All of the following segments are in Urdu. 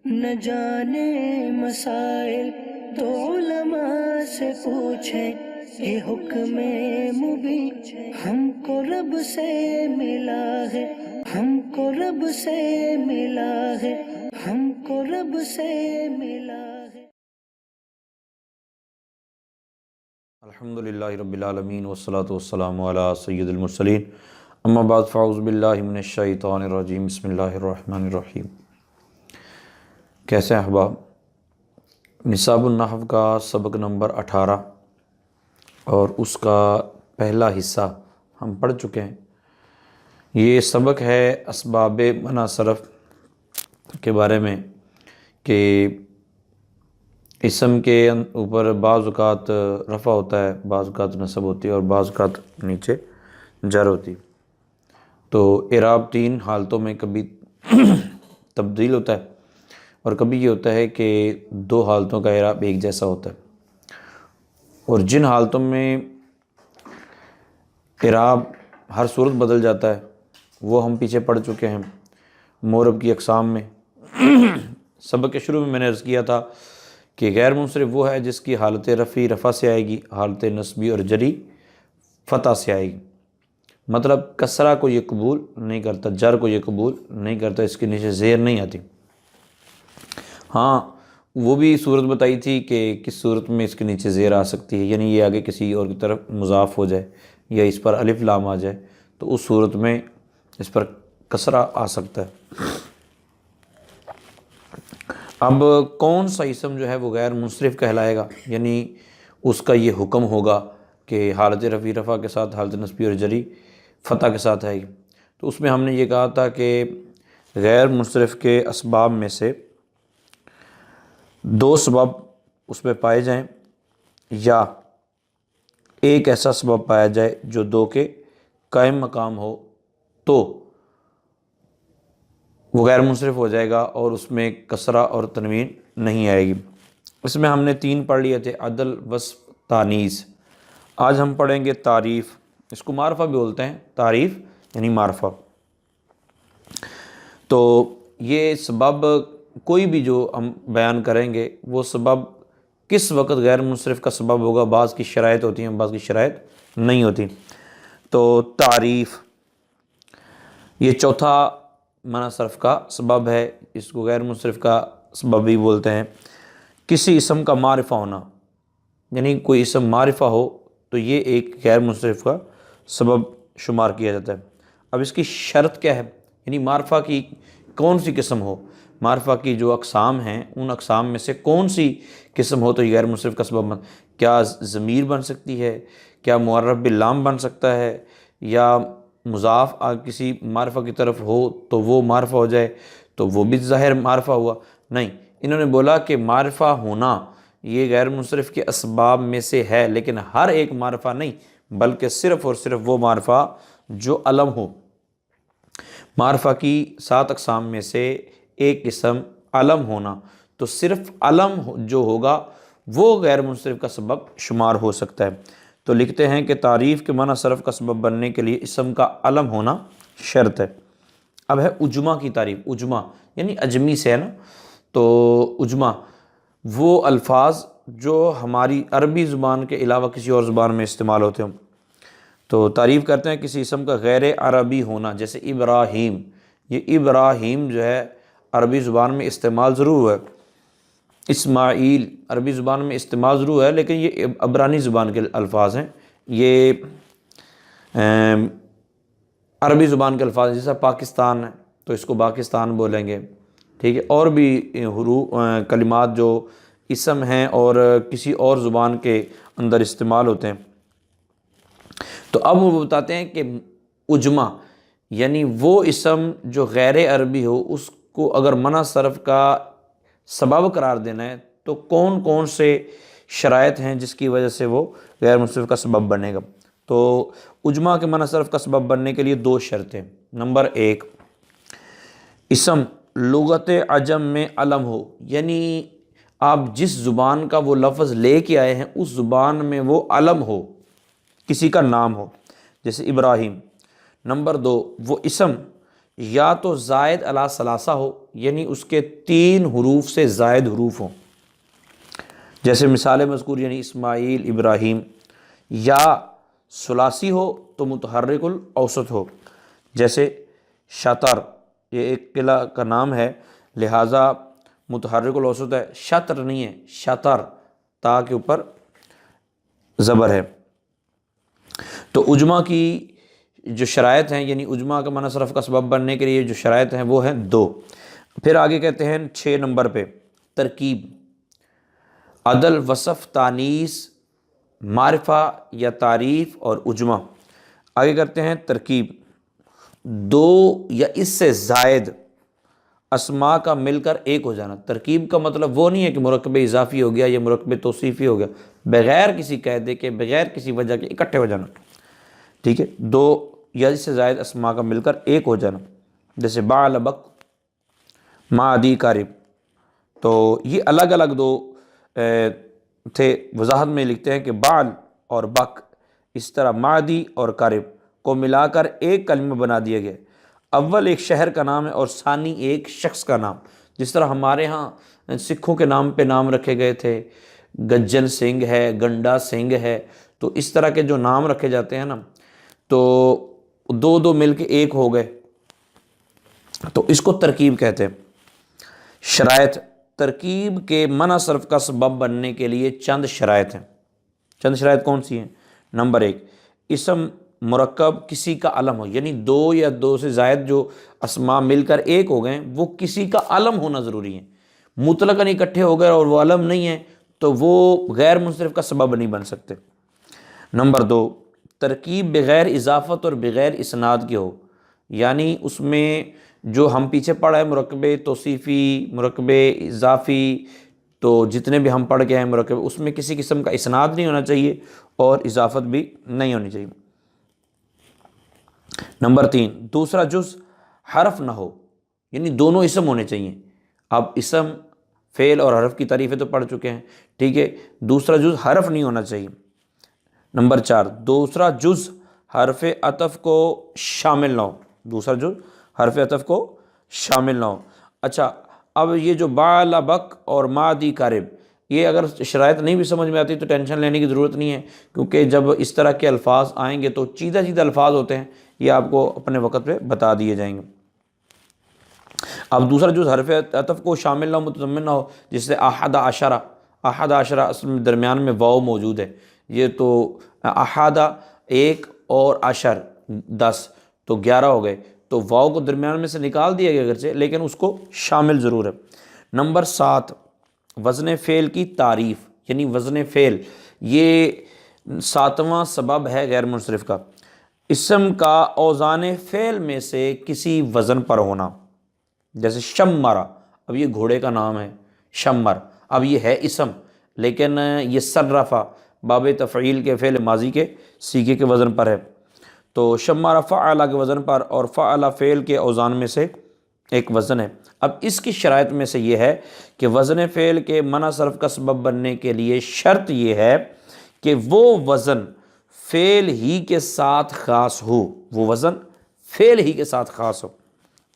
نہ جانے مسائل تو علماء سے پوچھیں، یہ حکم مبین ہم کو رب سے ملا ہے، ہم کو رب سے ملا ہے، ہم کو رب سے ملا ہے۔ الحمدللہ رب العالمین والصلاة والسلام علی سید المرسلین، اما بعد فاعوذ باللہ من الشیطان الرجیم، بسم اللہ الرحمن الرحیم۔ کیسے ہیں احباب؟ نصاب النحو کا سبق نمبر 18 اور اس کا پہلا حصہ ہم پڑھ چکے ہیں۔ یہ سبق ہے اسباب منع صرف کے بارے میں کہ اسم کے اوپر بعض اوقات رفع ہوتا ہے، بعض اوقات نصب ہوتی ہے اور بعض اوقات نیچے جر ہوتی ہے۔ تو اعراب 3 حالتوں میں کبھی تبدیل ہوتا ہے اور کبھی یہ ہوتا ہے کہ 2 حالتوں کا اعراب ایک جیسا ہوتا ہے، اور جن حالتوں میں اعراب ہر صورت بدل جاتا ہے وہ ہم پیچھے پڑھ چکے ہیں مورب کی اقسام میں۔ سبق کے شروع میں میں نے عرض کیا تھا کہ غیر منصرف وہ ہے جس کی حالت رفعی رفع سے آئے گی، حالت نصبی اور جری فتح سے آئے گی۔ مطلب کسرہ کو یہ قبول نہیں کرتا، جر کو یہ قبول نہیں کرتا، اس کے نیچے زیر نہیں آتی۔ ہاں وہ بھی صورت بتائی تھی کہ کس صورت میں اس کے نیچے زیر آ سکتی ہے، یعنی یہ آگے کسی اور کی طرف مضاف ہو جائے یا اس پر الف لام آ جائے تو اس صورت میں اس پر کسرہ آ سکتا ہے۔ اب کون سا اسم جو ہے وہ غیر منصرف کہلائے گا، یعنی اس کا یہ حکم ہوگا کہ حالت رفع رفع کے ساتھ حالت نصبی اور جری فتح کے ساتھ آئے گی۔ تو اس میں ہم نے یہ کہا تھا کہ غیر منصرف کے اسباب میں سے 2 سبب اس میں پائے جائیں یا ایک ایسا سبب پایا جائے جو 2 کے قائم مقام ہو تو وہ غیر منصرف ہو جائے گا اور اس میں کسرہ اور تنوین نہیں آئے گی۔ اس میں ہم نے 3 پڑھ لیے تھے، عدل، وصف، تانیث۔ آج ہم پڑھیں گے تعریف، اس کو معرفہ بھی بولتے ہیں، تعریف یعنی معرفہ۔ تو یہ سبب کوئی بھی جو ہم بیان کریں گے وہ سبب کس وقت غیر منصرف کا سبب ہوگا، بعض کی شرائط ہوتی ہیں بعض کی شرائط نہیں ہوتی۔ تو تعریف یہ چوتھا منع صرف کا سبب ہے، اس کو غیر منصرف کا سبب بھی بولتے ہیں۔ کسی اسم کا معرفہ ہونا، یعنی کوئی اسم معرفہ ہو تو یہ ایک غیر منصرف کا سبب شمار کیا جاتا ہے۔ اب اس کی شرط کیا ہے، یعنی معرفہ کی کون سی قسم ہو، معرفہ کی جو اقسام ہیں ان اقسام میں سے کون سی قسم ہو تو یہ غیر منصرف کا سبب کیا ضمیر بن سکتی ہے، کیا معرف باللام بن سکتا ہے، یا مضاف کسی معرفہ کی طرف ہو تو وہ معرفہ ہو جائے تو وہ بھی ظاہر معرفہ ہوا؟ نہیں، انہوں نے بولا کہ معرفہ ہونا یہ غیر منصرف کے اسباب میں سے ہے، لیکن ہر ایک معرفہ نہیں بلکہ صرف اور صرف وہ معرفہ جو علم ہو۔ معرفہ کی 7 اقسام میں سے ایک قسم علم ہونا، تو صرف علم جو ہوگا وہ غیر منصرف کا سبب شمار ہو سکتا ہے۔ تو لکھتے ہیں کہ تعریف کے منع صرف کا سبب بننے کے لیے اسم کا علم ہونا شرط ہے۔ اب ہے اجمہ کی تعریف۔ اجمہ یعنی اجمی سے ہے نا، تو اجمہ وہ الفاظ جو ہماری عربی زبان کے علاوہ کسی اور زبان میں استعمال ہوتے ہوں۔ تو تعریف کرتے ہیں کسی اسم کا غیر عربی ہونا، جیسے ابراہیم، یہ ابراہیم جو ہے عربی زبان میں استعمال ضرور ہے، اسماعیل عربی زبان میں استعمال ضرور ہے لیکن یہ عبرانی زبان کے الفاظ ہیں، یہ عربی زبان کے الفاظ ہیں۔ جیسا پاکستان ہے تو اس کو پاکستان بولیں گے، ٹھیک ہے۔ اور بھی کلمات جو اسم ہیں اور کسی اور زبان کے اندر استعمال ہوتے ہیں۔ تو اب وہ بتاتے ہیں کہ اجمہ یعنی وہ اسم جو غیر عربی ہو، اس کو اگر منع صرف کا سبب قرار دینا ہے تو کون کون سے شرائط ہیں جس کی وجہ سے وہ غیر منصرف کا سبب بنے گا۔ تو اجمہ کے منع صرف کا سبب بننے کے لیے 2 شرطیں۔ نمبر 1، اسم لغت عجم میں علم ہو، یعنی آپ جس زبان کا وہ لفظ لے کے آئے ہیں اس زبان میں وہ علم ہو، کسی کا نام ہو، جیسے ابراہیم۔ نمبر 2، وہ اسم یا تو زائد علی ثلاثہ ہو، یعنی اس کے 3 حروف سے زائد حروف ہوں، جیسے مثال مذکور یعنی اسماعیل، ابراہیم، یا ثلاثی ہو تو متحرک الاوسط ہو، جیسے شطر، یہ ایک قلعہ کا نام ہے لہٰذا متحرک الاوسط ہے، شطر نہیں ہے، شطر، تا کے اوپر زبر ہے۔ تو اجمہ کی جو شرائط ہیں، یعنی اجمہ کا معنی صرف کا سبب بننے کے لیے جو شرائط ہیں وہ ہیں 2۔ پھر آگے کہتے ہیں 6 نمبر پہ ترکیب، عدل، وصف، تانیث، معرفہ یا تعریف اور اجمہ۔ آگے کرتے ہیں ترکیب، 2 یا اس سے زائد اسماء کا مل کر ایک ہو جانا۔ ترکیب کا مطلب وہ نہیں ہے کہ مرکب اضافی ہو گیا یا مرکب توصیفی ہو گیا، بغیر کسی قاعدے کے، بغیر کسی وجہ کے اکٹھے ہو جانا، ٹھیک ہے، 2 یا اس سے زائد اسماء کا مل کر ایک ہو جانا، جیسے بعل بک، معدی قارب۔ تو یہ الگ الگ 2 تھے، وضاحت میں لکھتے ہیں کہ بعل اور بک، اس طرح معدی اور قارب کو ملا کر ایک کلمہ بنا دیا گیا، اول ایک شہر کا نام ہے اور ثانی ایک شخص کا نام۔ جس طرح ہمارے ہاں سکھوں کے نام پہ نام رکھے گئے تھے، گجن سنگھ ہے، گنڈا سنگھ ہے، تو اس طرح کے جو نام رکھے جاتے ہیں نا، تو 2 مل کے ایک ہو گئے، تو اس کو ترکیب کہتے ہیں۔ شرائط، ترکیب کے منع صرف کا سبب بننے کے لیے چند شرائط ہیں۔ چند شرائط کون سی ہیں؟ نمبر 1، اسم مرکب کسی کا علم ہو، یعنی 2 یا 2 سے زائد جو اسماء مل کر ایک ہو گئے وہ کسی کا علم ہونا ضروری ہے۔ مطلقاً اکٹھے ہو گئے اور وہ علم نہیں ہے تو وہ غیر منصرف کا سبب نہیں بن سکتے۔ نمبر 2، ترکیب بغیر اضافت اور بغیر اسناد کے ہو، یعنی اس میں جو ہم پیچھے پڑھا ہے مرکب توصیفی، مرکب اضافی، تو جتنے بھی ہم پڑھ کے ہیں مرکب، اس میں کسی قسم کا اسناد نہیں ہونا چاہیے اور اضافت بھی نہیں ہونی چاہیے۔ نمبر 3، دوسرا جز حرف نہ ہو، یعنی دونوں اسم ہونے چاہیے۔ اب اسم، فعل اور حرف کی تعریفیں تو پڑھ چکے ہیں، ٹھیک ہے، دوسرا جز حرف نہیں ہونا چاہیے۔ نمبر 4، دوسرا جز حرف عطف کو شامل نہ ہو، دوسرا جز حرف عطف کو شامل نہ ہو۔ اچھا، اب یہ جو بعل بک اور معدی قارب، یہ اگر شرائط نہیں بھی سمجھ میں آتی تو ٹینشن لینے کی ضرورت نہیں ہے، کیونکہ جب اس طرح کے الفاظ آئیں گے تو چیدہ چیدہ الفاظ ہوتے ہیں، یہ آپ کو اپنے وقت پہ بتا دیے جائیں گے۔ اب دوسرا جز حرف عطف کو شامل نہ ہو، متضمن نہ ہو، جس سے احد عشرہ، احد عشرہ اصل میں درمیان میں واو موجود ہے، یہ تو احد 1 اور عشر 10 تو 11 ہو گئے، تو واو کو درمیان میں سے نکال دیا گیا اگرچہ، لیکن اس کو شامل ضرور ہے۔ نمبر 7، وزن فعل کی تعریف، یعنی وزن فعل یہ 7واں سبب ہے غیر منصرف کا۔ اسم کا اوزان فعل میں سے کسی وزن پر ہونا، جیسے شمرا، اب یہ گھوڑے کا نام ہے شمر، اب یہ ہے اسم لیکن یہ صرفہ باب تفعیل کے فعل ماضی کے سیغے کے وزن پر ہے، تو شمر فعل کے وزن پر، اور فعل فعل کے اوزان میں سے ایک وزن ہے۔ اب اس کی شرائط میں سے یہ ہے کہ وزن فعل کے منع صرف کا سبب بننے کے لیے شرط یہ ہے کہ وہ وزن فعل ہی کے ساتھ خاص ہو، وہ وزن فعل ہی کے ساتھ خاص ہو،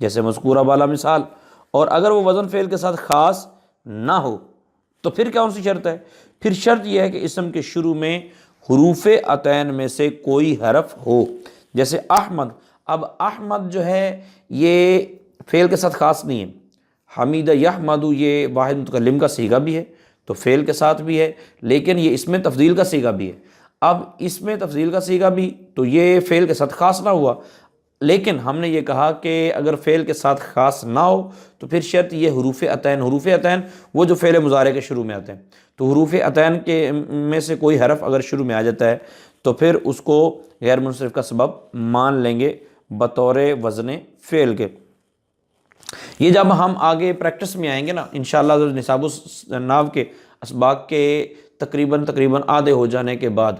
جیسے مذکورہ بالا مثال۔ اور اگر وہ وزن فعل کے ساتھ خاص نہ ہو تو پھر کون سی شرط ہے؟ پھر شرط یہ ہے کہ اسم کے شروع میں حروف عطین میں سے کوئی حرف ہو، جیسے احمد۔ اب احمد جو ہے یہ فعل کے ساتھ خاص نہیں ہے، حمید یحمد یہ واحد متکلم کا صیغہ بھی ہے تو فعل کے ساتھ بھی ہے، لیکن یہ اسم تفضیل کا صیغہ بھی ہے۔ اب اسم تفضیل کا صیغہ بھی تو یہ فعل کے ساتھ خاص نہ ہوا، لیکن ہم نے یہ کہا کہ اگر فعل کے ساتھ خاص نہ ہو تو پھر شرط یہ حروف عطین، حروف عطین وہ جو فعل مضارع کے شروع میں آتے ہیں، تو حروف عطین کے میں سے کوئی حرف اگر شروع میں آ جاتا ہے تو پھر اس کو غیر منصرف کا سبب مان لیں گے بطور وزن فعل کے۔ یہ جب ہم آگے پریکٹس میں آئیں گے نا انشاءاللہ، نصاب النحو کے اسباق کے تقریباً آدھے ہو جانے کے بعد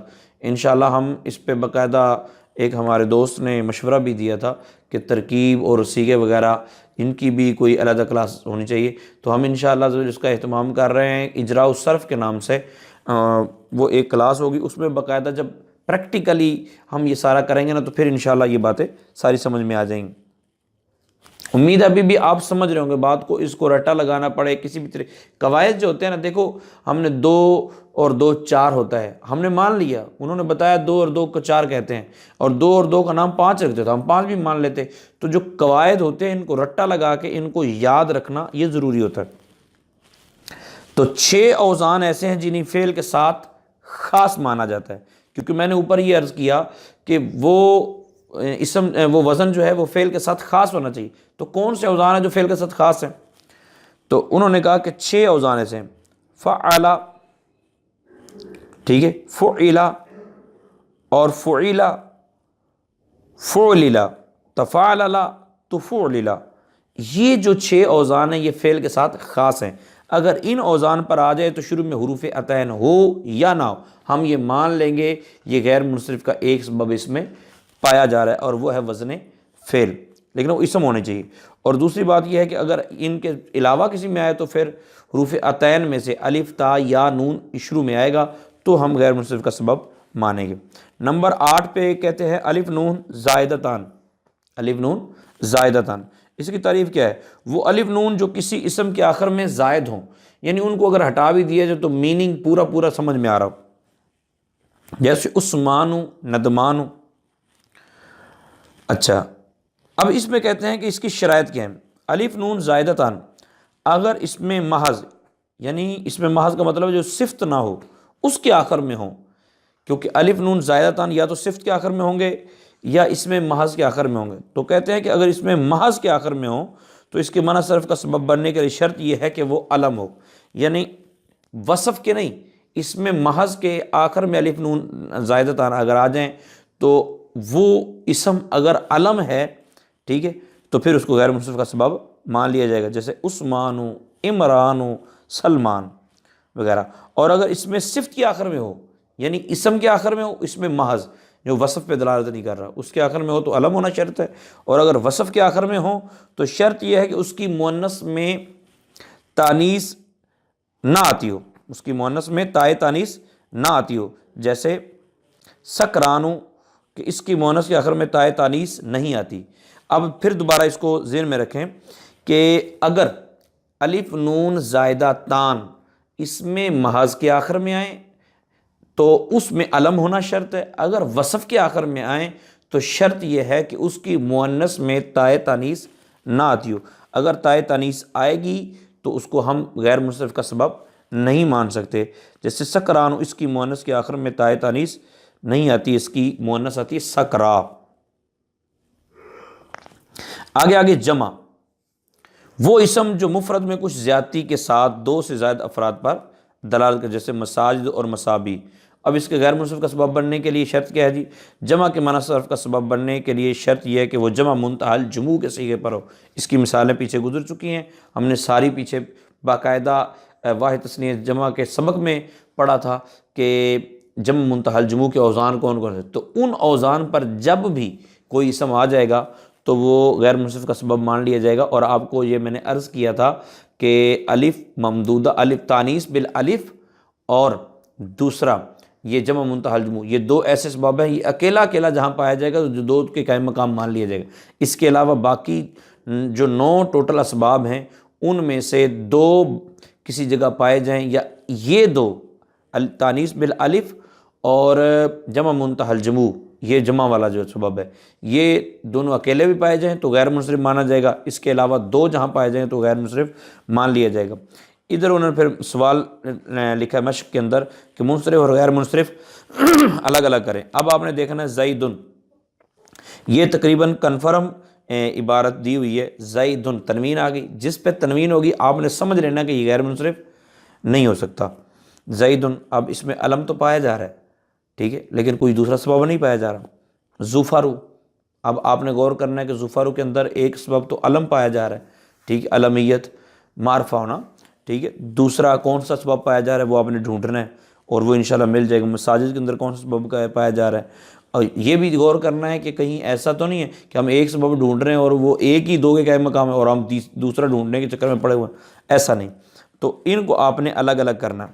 انشاءاللہ ہم اس پہ باقاعدہ، ایک ہمارے دوست نے مشورہ بھی دیا تھا کہ ترکیب اور صیغے وغیرہ ان کی بھی کوئی علیحدہ کلاس ہونی چاہیے، تو ہم انشاءاللہ اس کا اہتمام کر رہے ہیں۔ اجراء الصرف کے نام سے وہ ایک کلاس ہوگی، اس میں باقاعدہ جب پریکٹیکلی ہم یہ سارا کریں گے نا تو پھر انشاءاللہ یہ باتیں ساری سمجھ میں آ جائیں گی۔ امید ابھی بھی آپ سمجھ رہے ہوں گے بات کو، اس کو رٹا لگانا پڑے کسی بھی طرح۔ قواعد جو ہوتے ہیں نا، دیکھو ہم نے 2 اور 2 4 ہوتا ہے، ہم نے مان لیا، انہوں نے بتایا 2 اور 2 کو 4 کہتے ہیں، اور 2 اور 2 کا نام 5 رکھتے تو ہم 5 بھی مان لیتے۔ تو جو قواعد ہوتے ہیں ان کو رٹا لگا کے ان کو یاد رکھنا یہ ضروری ہوتا ہے۔ تو 6 اوزان ایسے ہیں جنہیں فعل کے ساتھ خاص مانا جاتا ہے، کیونکہ میں نے اوپر یہ عرض کیا کہ وہ وزن جو ہے وہ فعل کے ساتھ خاص ہونا چاہیے۔ تو کون سے اوزان ہیں جو فعل کے ساتھ خاص ہیں؟ تو انہوں نے کہا کہ 6 اوزان ایسے ہیں، فعلا، ٹھیک ہے، فعلا اور فعلا، فعللا، تفعللا، تفعللا، یہ جو 6 اوزان ہیں یہ فعل کے ساتھ خاص ہیں۔ اگر ان اوزان پر آ جائے تو شروع میں حروف عطین ہو یا نہ ہو، ہم یہ مان لیں گے یہ غیر منصرف کا ایک سبب اس میں پایا جا رہا ہے، اور وہ ہے وزن فعل، لیکن وہ اسم ہونے چاہیے۔ اور دوسری بات یہ ہے کہ اگر ان کے علاوہ کسی میں آئے تو پھر حروف عطین میں سے الف، تا، یا، نون شروع میں آئے گا تو ہم غیر منصرف کا سبب مانیں گے۔ نمبر 8 پہ کہتے ہیں الف نون زائدتان، الف نون زائدتان، اس کی تعریف کیا ہے؟ وہ الف نون جو کسی اسم کے آخر میں زائد ہوں، یعنی ان کو اگر ہٹا بھی دیا جائے تو میننگ پورا سمجھ میں آ رہا ہو، جیسے عثمانو، ندمانو۔ اچھا، اب اس میں کہتے ہیں کہ اس کی شرائط کیا ہیں۔ الف نون زائدتان، اگر اس میں محض، یعنی اس میں محض کا مطلب ہے جو صفت نہ ہو اس کے آخر میں ہوں، کیونکہ الف نون زائدتان یا تو صفت کے آخر میں ہوں گے یا اس میں محض کے آخر میں ہوں گے۔ تو کہتے ہیں کہ اگر اس میں محض کے آخر میں ہوں تو اس کے منع صرف کا سبب بننے کے لیے شرط یہ ہے کہ وہ علم ہو، یعنی وصف کے نہیں، اس میں محض کے آخر میں الف نون زائدتان اگر آ جائیں تو وہ اسم اگر علم ہے، ٹھیک ہے، تو پھر اس کو غیر منصرف کا سبب مان لیا جائے گا، جیسے عثمانو، عمرانو، سلمان وغیرہ۔ اور اگر اس میں صفت کے آخر میں ہو، یعنی اسم کے آخر میں ہو، اس میں محض جو وصف پہ دلالت نہیں کر رہا، اس کے آخر میں ہو تو علم ہونا شرط ہے، اور اگر وصف کے آخر میں ہو تو شرط یہ ہے کہ اس کی مؤنث میں تانیث نہ آتی ہو، اس کی مؤنث میں تائے تانیث نہ آتی ہو، جیسے سکرانو، کہ اس کی مؤنث کے آخر میں تائے تانیث نہیں آتی۔ اب پھر دوبارہ اس کو ذہن میں رکھیں کہ اگر الف نون زائدہ تان اس میں محض کے آخر میں آئیں تو اس میں علم ہونا شرط ہے، اگر وصف کے آخر میں آئیں تو شرط یہ ہے کہ اس کی مؤنث میں تائے تانیث نہ آتی ہو۔ اگر تائے تانیث آئے گی تو اس کو ہم غیر منصرف کا سبب نہیں مان سکتے، جیسے سکرانو، اس کی مؤنث کے آخر میں تائے تانیث نہیں آتی، اس کی مؤنث آتی ہے سکرا۔ آگے جمع، وہ اسم جو مفرد میں کچھ زیادتی کے ساتھ 2 سے زائد افراد پر دلالت کرے، جیسے مساجد اور مسابی۔ اب اس کے غیر منصرف کا سبب بننے کے لیے شرط کیا ہے جی؟ جمع کے معنی صرف کا سبب بننے کے لیے شرط یہ ہے کہ وہ جمع منتہی الجموع کے صیغے پر ہو۔ اس کی مثالیں پیچھے گزر چکی ہیں، ہم نے ساری پیچھے باقاعدہ واحد تثنیہ جمع کے سبق میں پڑھا تھا کہ جمع منتہی الجموع کے اوزان کون کون سے، تو ان اوزان پر جب بھی کوئی اسم آ جائے گا تو وہ غیر منصرف کا سبب مان لیا جائے گا۔ اور آپ کو یہ میں نے عرض کیا تھا کہ الف ممدودہ، الف تانیث بالالف، اور دوسرا یہ جمع منتہی الجموع، یہ 2 ایسے اسباب ہیں، یہ اکیلا جہاں پایا جائے گا تو جو 2 کے قائم مقام مان لیا جائے گا۔ اس کے علاوہ باقی جو 9 ٹوٹل اسباب ہیں ان میں سے 2 کسی جگہ پائے جائیں، یا یہ 2 تانیث بالالف اور جمع منتہی الجموع، یہ جمع والا جو سبب ہے، یہ دونوں اکیلے بھی پائے جائیں تو غیر منصرف مانا جائے گا، اس کے علاوہ 2 جہاں پائے جائیں تو غیر منصرف مان لیا جائے گا۔ ادھر انہوں نے پھر سوال لکھا ہے مشق کے اندر کہ منصرف اور غیر منصرف الگ الگ کریں۔ اب آپ نے دیکھنا ہے زیدن، یہ تقریباً کنفرم عبارت دی ہوئی ہے، زیدن تنوین آ گئی، جس پہ تنوین ہوگی آپ نے سمجھ لینا کہ یہ غیر منصرف نہیں ہو سکتا۔ زیدن، اب اس میں علم تو پایا جا رہا ہے، ٹھیک ہے، لیکن کوئی دوسرا سبب نہیں پایا جا رہا۔ ظفرو، اب آپ نے غور کرنا ہے کہ ظفرو کے اندر ایک سبب تو علم پایا جا رہا ہے، ٹھیک ہے، علمیت معرفہ ہونا، ٹھیک ہے، دوسرا کون سا سبب پایا جا رہا ہے وہ آپ نے ڈھونڈنا ہے اور وہ انشاءاللہ مل جائے گا۔ مساجد کے اندر کون سا سبب پایا جا رہا ہے، اور یہ بھی غور کرنا ہے کہ کہیں ایسا تو نہیں ہے کہ ہم ایک سبب ڈھونڈ رہے ہیں اور وہ ایک ہی 2 کے قائم مقام ہے اور ہم دوسرا ڈھونڈنے کے چکر میں پڑے ہوئے ہیں، ایسا نہیں۔ تو ان کو آپ نے الگ الگ کرنا،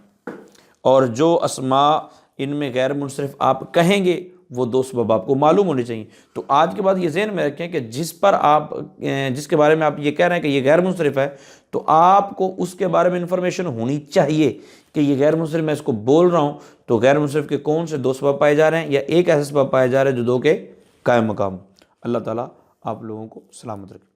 اور جو اسماء ان میں غیر منصرف آپ کہیں گے وہ دو سبب آپ کو معلوم ہونے چاہیے۔ تو آج کے بعد یہ ذہن میں رکھیں کہ جس پر آپ جس کے بارے میں آپ یہ کہہ رہے ہیں کہ یہ غیر منصرف ہے، تو آپ کو اس کے بارے میں انفارمیشن ہونی چاہیے کہ یہ غیر منصرف، میں اس کو بول رہا ہوں تو غیر منصرف کے کون سے دو سبب پائے جا رہے ہیں، یا ایک ایسا سبب پایا جا رہا ہے جو دو کے قائم مقام۔ اللہ تعالیٰ آپ لوگوں کو سلامت رکھے۔